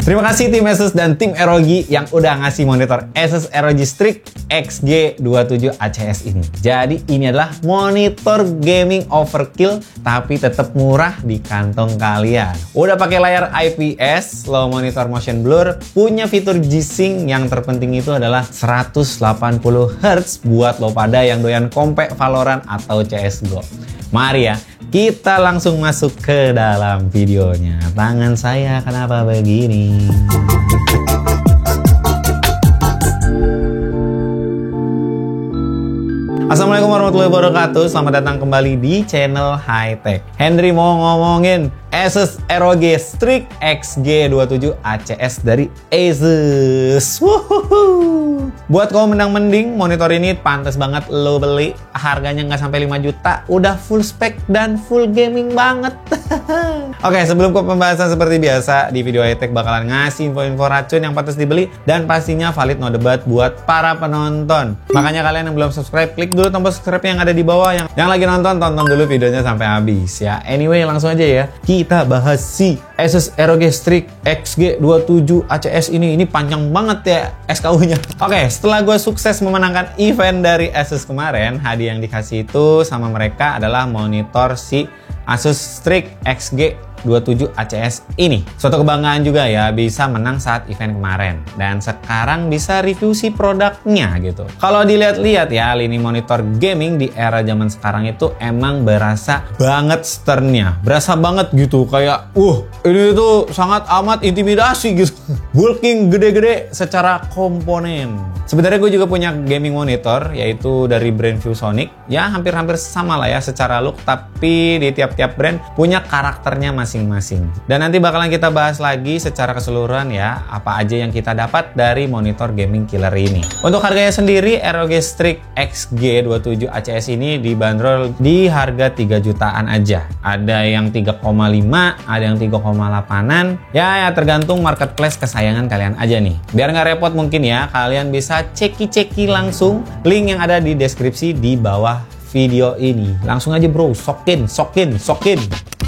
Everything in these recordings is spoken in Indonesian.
Terima kasih tim Asus dan tim ROG yang udah ngasih monitor Asus ROG Strix XG27 ACS ini. Jadi ini adalah monitor gaming overkill tapi tetap murah di kantong kalian. Udah pakai layar IPS, low monitor motion blur, punya fitur G-Sync, yang terpenting itu adalah 180 Hz buat lo pada yang doyan kompe Valorant atau CSGO. Mari ya, kita langsung masuk ke dalam videonya. Tangan saya kenapa begini? Assalamualaikum warahmatullahi wabarakatuh. Selamat datang kembali di channel High Tech. Henry mau ngomongin Asus ROG Strix XG27 ACS dari Asus. Wuhuhu. Buat kaum mending monitor ini pantas banget lo beli. Harganya nggak sampai 5 juta, udah full spek dan full gaming banget. Oke, sebelum ke pembahasan seperti biasa, di video High Tech bakalan ngasih info-info racun yang pantas dibeli dan pastinya valid no debat buat para penonton. Makanya kalian yang belum subscribe, klik dulu tombol subscribe yang ada di bawah. Yang lagi nonton, tonton dulu videonya sampai habis ya. Anyway, langsung aja ya. Kita bahas si Asus ROG Strix XG27 ACS ini. Ini panjang banget ya SKU-nya. Oke, setelah gue sukses memenangkan event dari Asus kemarin, hadiah yang dikasih itu sama mereka adalah monitor si Asus Strix XG27 ACS ini. Suatu kebanggaan juga ya bisa menang saat event kemarin. Dan sekarang bisa review si produknya gitu. Kalau dilihat-lihat ya, lini monitor gaming di era zaman sekarang itu emang berasa banget sternnya. Berasa banget gitu kayak ini tuh sangat amat intimidasi gitu. Bulking gede-gede secara komponen. Sebenarnya gue juga punya gaming monitor yaitu dari brand ViewSonic. Ya hampir-hampir sama lah ya secara look, tapi di tiap-tiap brand punya karakternya masing-masing. Dan nanti bakalan kita bahas lagi secara keseluruhan ya, apa aja yang kita dapat dari monitor gaming killer ini. Untuk harganya sendiri, ROG Strix XG27 ACS ini dibanderol di harga 3 jutaan aja. Ada yang 3,5, ada yang 3,8an. Ya tergantung marketplace kesayangan kalian aja nih. Biar nggak repot mungkin ya, kalian bisa ceki-ceki langsung link yang ada di deskripsi di bawah video ini. Langsung aja bro, sokin.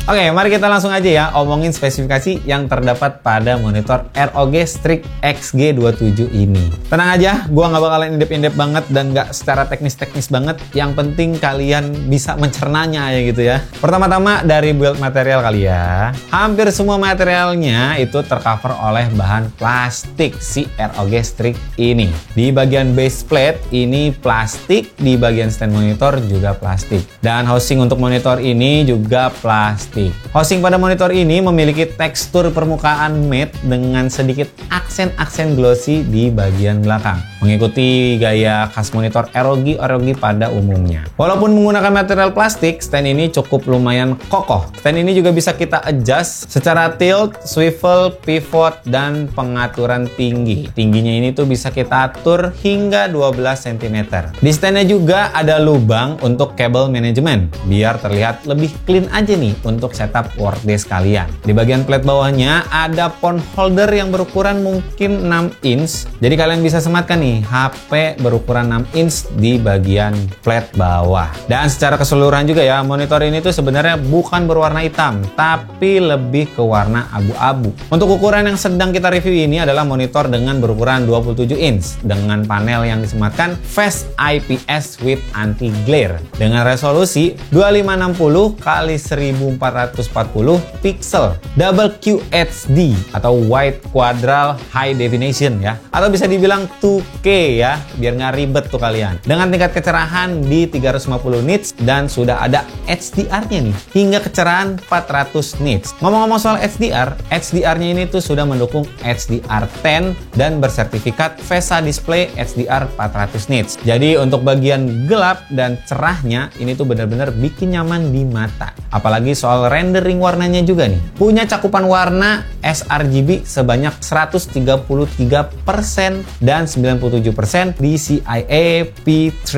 Oke, mari kita langsung aja ya omongin spesifikasi yang terdapat pada monitor ROG Strix XG27 ini. Tenang aja, gua nggak bakalan indep-indep banget dan nggak secara teknis-teknis banget. Yang penting kalian bisa mencernanya ya gitu ya. Pertama-tama dari build material kali ya. Hampir semua materialnya itu tercover oleh bahan plastik si ROG Strix ini. Di bagian base plate ini plastik, di bagian stand monitor juga plastik. Dan housing untuk monitor ini juga plastik. Housing pada monitor ini memiliki tekstur permukaan matte dengan sedikit aksen-aksen glossy di bagian belakang, mengikuti gaya khas monitor ROG pada umumnya. Walaupun menggunakan material plastik, stand ini cukup lumayan kokoh. Stand ini juga bisa kita adjust secara tilt, swivel, pivot, dan pengaturan tinggi. Tingginya ini tuh bisa kita atur hingga 12 cm. Di standnya juga ada lubang untuk kabel manajemen, biar terlihat lebih clean aja nih untuk setup workdesk kalian. Di bagian plate bawahnya ada phone holder yang berukuran mungkin 6 inch. Jadi kalian bisa sematkan nih HP berukuran 6 inch di bagian plate bawah. Dan secara keseluruhan juga ya, monitor ini tuh sebenarnya bukan berwarna hitam, tapi lebih ke warna abu-abu. Untuk ukuran yang sedang kita review ini adalah monitor dengan berukuran 27 inch dengan panel yang disematkan Face IPS with anti glare dengan resolusi 2560 x 1440 pixel double QHD atau wide quadral high definition ya, atau bisa dibilang 2K ya, biar nggak ribet tuh kalian, dengan tingkat kecerahan di 350 nits dan sudah ada HDR-nya nih hingga kecerahan 400 nits. Ngomong-ngomong soal HDR-nya ini tuh sudah mendukung HDR10 dan bersertifikat VESA Display HDR 400 nits. Jadi untuk bagian gelap dan cerahnya ini tuh benar-benar bikin nyaman di mata. Apalagi soal rendering warnanya juga nih. Punya cakupan warna sRGB sebanyak 133% dan 97% DCI-A P3.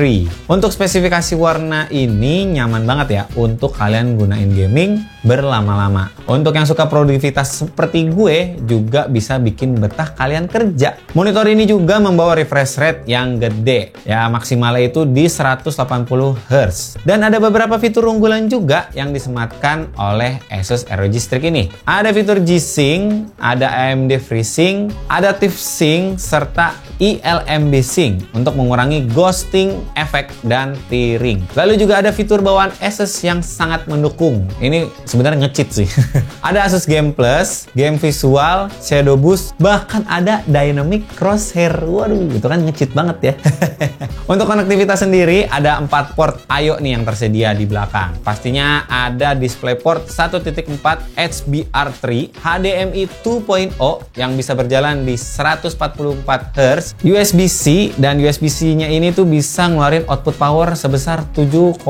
Untuk spesifikasi warna ini nyaman banget ya untuk kalian gunain gaming berlama-lama. Untuk yang suka produktivitas seperti gue juga bisa bikin betah kalian kerja. Monitor ini juga membawa refresh rate yang gede. Ya, maksimalnya itu di 180 Hz. Dan ada beberapa fitur unggulan juga yang disematkan oleh Asus ROG Strix ini. Ada fitur G-Sync, ada AMD FreeSync, Adaptive Sync, serta eLMB Sync untuk mengurangi ghosting, efek, dan tearing. Lalu juga ada fitur bawaan Asus yang sangat mendukung. Ini sebenarnya nge-cheat sih. Ada Asus Game Plus, Game Visual, Shadow Boost, bahkan ada Dynamic Crosshair. Waduh, itu kan nge-cheat banget ya. Untuk konektivitas sendiri, ada 4 port I/O nih yang tersedia di belakang. Pastinya ada DisplayPort 1.4 HBR3, HDMI 2.0 yang bisa berjalan di 144 Hz, USB-C, dan USB-C-nya ini tuh bisa ngeluarin output power sebesar 7,5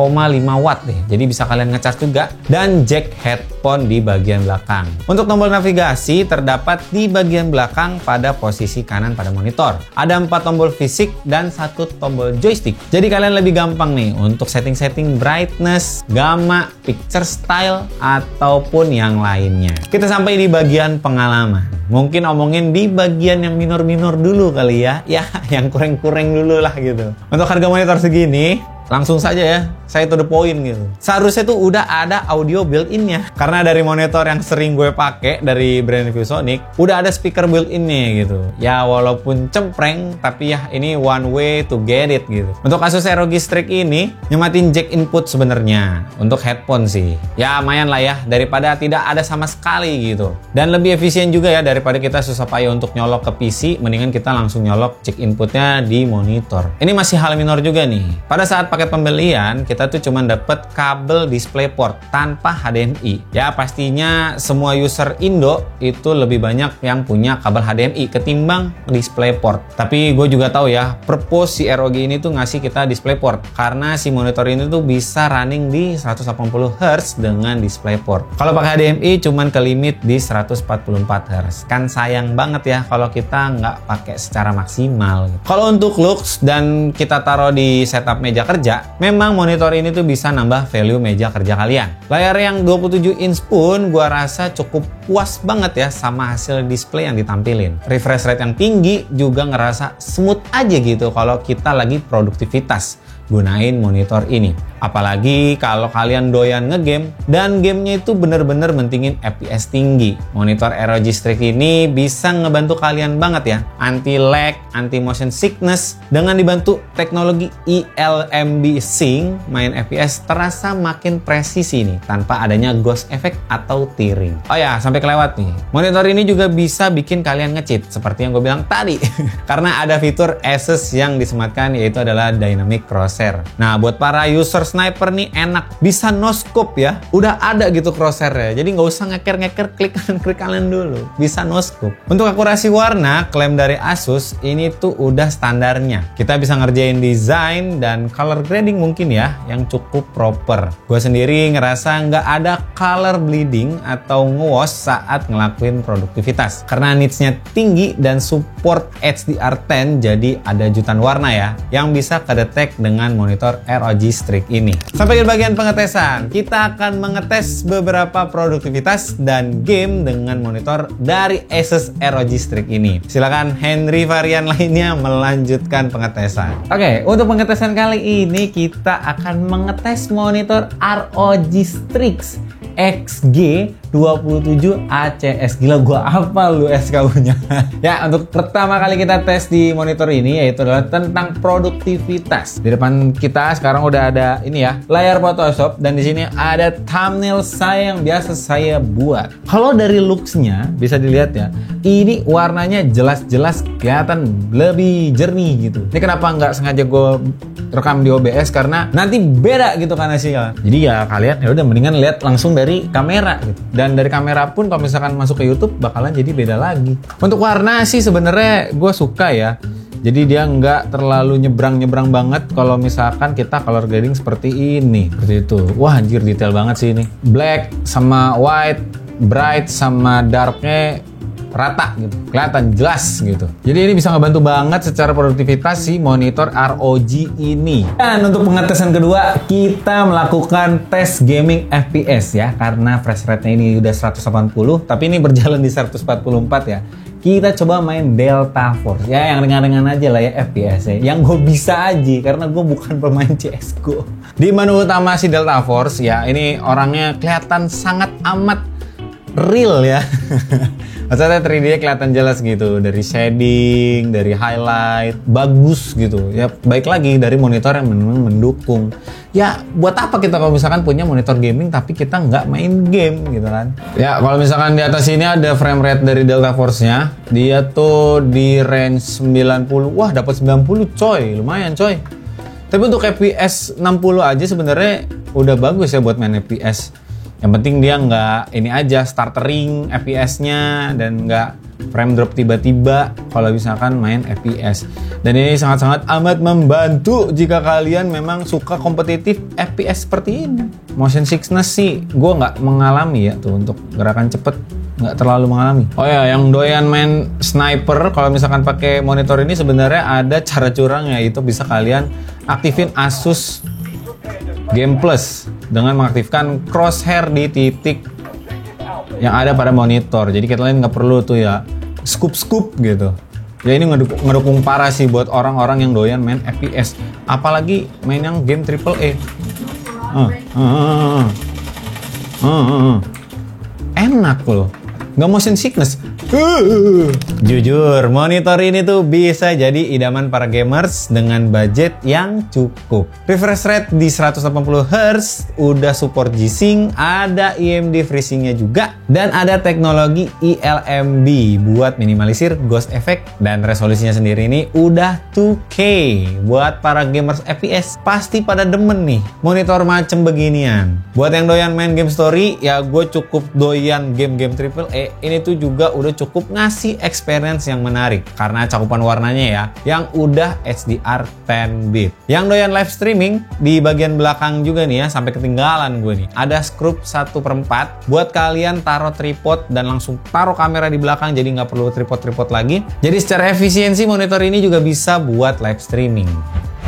watt nih. Jadi bisa kalian ngecas juga, dan jack headphone di bagian belakang. Untuk tombol navigasi terdapat di bagian belakang pada posisi kanan pada monitor. Ada 4 tombol fisik dan 1 tombol joystick. Jadi kalian lebih gampang nih untuk setting-setting brightness, gamma, picture style, ataupun yang lainnya. Kita sampai di bagian pengalaman. Mungkin omongin di bagian yang minor-minor dulu kali ya. Ya, yang kurang-kurang dulu lah gitu. Untuk harga monitor segini, langsung saja ya, saya to the point gitu. Seharusnya tuh udah ada audio built-in-nya. Karena dari monitor yang sering gue pakai dari brand ViewSonic, udah ada speaker built-in-nya gitu. Ya walaupun cempreng, tapi ya ini one way to get it gitu. Untuk Asus ROG Strix ini, nyematin jack input sebenarnya. Untuk headphone sih, ya lumayan lah ya, daripada tidak ada sama sekali gitu. Dan lebih efisien juga ya, daripada kita susah payah untuk nyolok ke PC, mendingan kita langsung nyolok jack inputnya di monitor. Ini masih hal minor juga nih. Pada saat paket pembelian, kita tuh cuma dapat kabel DisplayPort tanpa HDMI. Ya pastinya semua user Indo itu lebih banyak yang punya kabel HDMI ketimbang DisplayPort. Tapi gue juga tahu ya, purpose si ROG ini tuh ngasih kita DisplayPort karena si monitor ini tuh bisa running di 180 Hz dengan DisplayPort. Kalau pakai HDMI cuman ke limit di 144 Hz. Kan sayang banget ya kalau kita nggak pakai secara maksimal. Kalau untuk looks dan kita taruh di setup meja kerja, memang monitor ini tuh bisa nambah value meja kerja kalian. Layar yang 27 inch pun gua rasa cukup puas banget ya sama hasil display yang ditampilin. Refresh rate yang tinggi juga ngerasa smooth aja gitu kalau kita lagi produktivitas gunain monitor ini. Apalagi kalau kalian doyan ngegame dan gamenya itu bener-bener mentingin FPS tinggi. Monitor ROG Strix ini bisa ngebantu kalian banget ya, anti lag, anti motion sickness. Dengan dibantu teknologi eLMB Sync, main FPS terasa makin presisi nih tanpa adanya ghost effect atau tearing. Oh ya, sampai kelewat nih, monitor ini juga bisa bikin kalian nge-cheat seperti yang gue bilang tadi. Karena ada fitur Asus yang disematkan, yaitu adalah Dynamic Crosshair. Nah, buat para user sniper nih enak, bisa no scope ya. Udah ada gitu crosshair-nya, jadi nggak usah ngeker-ngeker klik kanan dulu, bisa no scope. Untuk akurasi warna, klaim dari Asus ini tuh udah standarnya. Kita bisa ngerjain desain dan color grading mungkin ya, yang cukup proper. Gue sendiri ngerasa nggak ada color bleeding atau nge-wash saat ngelakuin produktivitas. Karena needs-nya tinggi dan support HDR10, jadi ada jutaan warna ya, yang bisa kedetek dengan monitor ROG Strix ini. Sampai ke bagian pengetesan, kita akan mengetes beberapa produktivitas dan game dengan monitor dari Asus ROG Strix ini. Silakan Henry varian lainnya melanjutkan pengetesan. Oke, untuk pengetesan kali ini kita akan mengetes monitor ROG Strix XG27 ACS. Gila, gua hafal lu SKU-nya. Ya, untuk pertama kali kita tes di monitor ini yaitu adalah tentang produktivitas. Di depan kita sekarang udah ada ini ya, layar Photoshop, dan di sini ada thumbnail saya yang biasa saya buat. Kalau dari looks-nya bisa dilihat ya, ini warnanya jelas-jelas kelihatan lebih jernih gitu. Ini kenapa nggak sengaja gue rekam di OBS, karena nanti beda gitu kan hasilnya. Jadi ya kalian ya udah mendingan lihat langsung dari kamera gitu. Dan dari kamera pun kalau misalkan masuk ke YouTube bakalan jadi beda lagi. Untuk warna sih sebenarnya gue suka ya. Jadi dia nggak terlalu nyebrang-nyebrang banget kalau misalkan kita color grading seperti ini. Seperti itu. Wah anjir, detail banget sih ini. Black sama white, bright sama darknya rata gitu, kelihatan jelas gitu. Jadi ini bisa ngebantu banget secara produktivitas si monitor ROG ini. Dan untuk pengetesan kedua, kita melakukan tes gaming FPS ya, karena refresh rate-nya ini udah 180, tapi ini berjalan di 144 ya. Kita coba main Delta Force ya, yang ringan-ringan aja lah ya FPS-nya, yang gue bisa aja karena gue bukan pemain CSGO. Di menu utama si Delta Force ya, ini orangnya kelihatan sangat amat real ya. Maksudnya 3D kelihatan jelas gitu, dari shading, dari highlight, bagus gitu ya. Baik lagi dari monitor yang memang mendukung. Ya buat apa kita kalau misalkan punya monitor gaming tapi kita nggak main game gitu kan. Ya kalau misalkan di atas ini ada frame rate dari Delta Force-nya, dia tuh di range 90. Wah dapat 90 coy, lumayan coy. Tapi untuk FPS 60 aja sebenarnya udah bagus ya buat main FPS. Yang penting dia nggak ini aja stuttering FPS-nya dan nggak frame drop tiba-tiba kalau misalkan main FPS. Dan ini sangat-sangat amat membantu jika kalian memang suka kompetitif FPS seperti ini. Motion sickness sih gue nggak mengalami ya tuh, untuk gerakan cepet nggak terlalu mengalami. Oh ya, yang doyan main sniper kalau misalkan pakai monitor ini sebenarnya ada cara curang, yaitu bisa kalian aktifin Asus Game Plus dengan mengaktifkan crosshair di titik yang ada pada monitor. Jadi kalian nggak perlu tuh ya scoop gitu. Ya ini ngedukung parah sih buat orang-orang yang doyan main FPS, apalagi main yang game AAA. Enak loh, nggak motion sickness. Jujur, monitor ini tuh bisa jadi idaman para gamers dengan budget yang cukup. Refresh rate di 180Hz, udah support G-Sync, ada EMD FreeSync-nya juga, dan ada teknologi eLMB buat minimalisir ghost effect, dan resolusinya sendiri ini udah 2K. Buat para gamers FPS pasti pada demen nih monitor macem beginian. Buat yang doyan main game story, ya gue cukup doyan game-game AAA, ini tuh juga udah cukup ngasih experience yang menarik karena cakupan warnanya ya yang udah HDR 10-bit. Yang doyan live streaming, di bagian belakang juga nih ya, sampai ketinggalan gue nih, ada scrub 1/4 buat kalian taruh tripod dan langsung taruh kamera di belakang, jadi nggak perlu tripod lagi. Jadi secara efisiensi monitor ini juga bisa buat live streaming.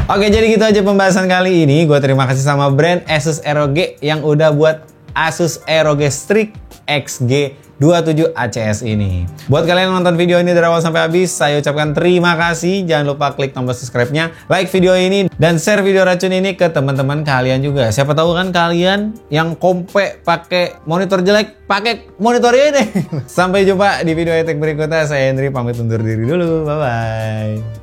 Oke, jadi gitu aja pembahasan kali ini. Gue terima kasih sama brand Asus ROG yang udah buat Asus ROG Strix XG27 ACS ini. Buat kalian yang nonton video ini dari awal sampai habis, saya ucapkan terima kasih. Jangan lupa klik tombol subscribe-nya, like video ini, dan share video racun ini ke teman-teman kalian juga. Siapa tahu kan kalian yang kompe pakai monitor jelek, pakai monitor ini. Sampai jumpa di video high-tech berikutnya. Saya Henry pamit undur diri dulu. Bye-bye.